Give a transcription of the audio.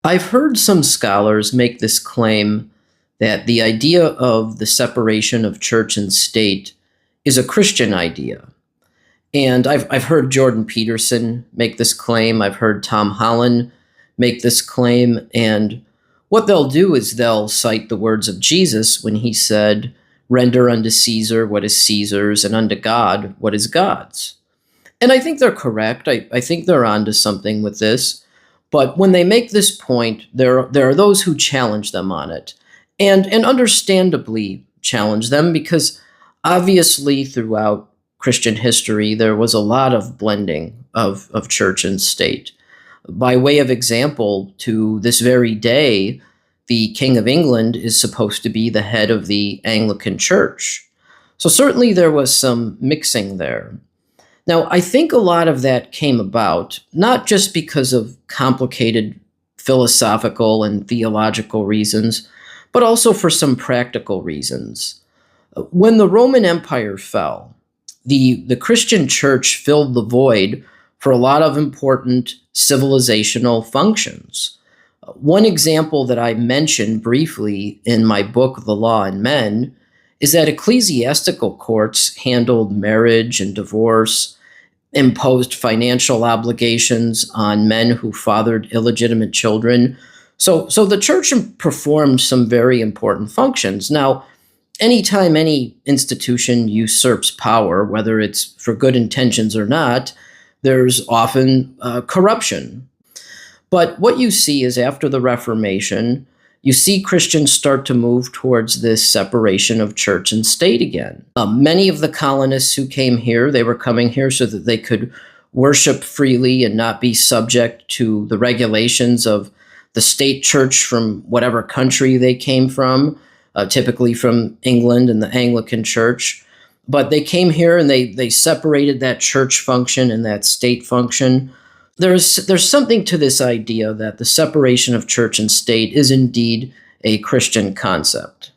I've heard some scholars make this claim that the idea of the separation of church and state is a Christian idea. And I've heard Jordan Peterson make this claim. I've heard Tom Holland make this claim. And what they'll do is they'll cite the words of Jesus when he said, "Render unto Caesar what is Caesar's, and unto God what is God's." And I think they're correct. I think they're onto something with this. But when they make this point, there are those who challenge them on it, and understandably challenge them because obviously throughout Christian history there was a lot of blending of church and state. By way of example, to this very day, the King of England is supposed to be the head of the Anglican Church. So certainly there was some mixing there. Now, I think a lot of that came about not just because of complicated philosophical and theological reasons, but also for some practical reasons. When the Roman Empire fell, the Christian church filled the void for a lot of important civilizational functions. One example that I mentioned briefly in my book, The Law and Men, is that ecclesiastical courts handled marriage and divorce, imposed financial obligations on men who fathered illegitimate children. So the church performed some very important functions. Now, anytime any institution usurps power, whether it's for good intentions or not, there's often corruption. But what you see is after the Reformation, you see Christians start to move towards this separation of church and state again. Many of the colonists who came here, they were coming here so that they could worship freely and not be subject to the regulations of the state church from whatever country they came from, typically from England and the Anglican Church. But they came here and they separated that church function and that state function. There's something to this idea that the separation of church and state is indeed a Christian concept.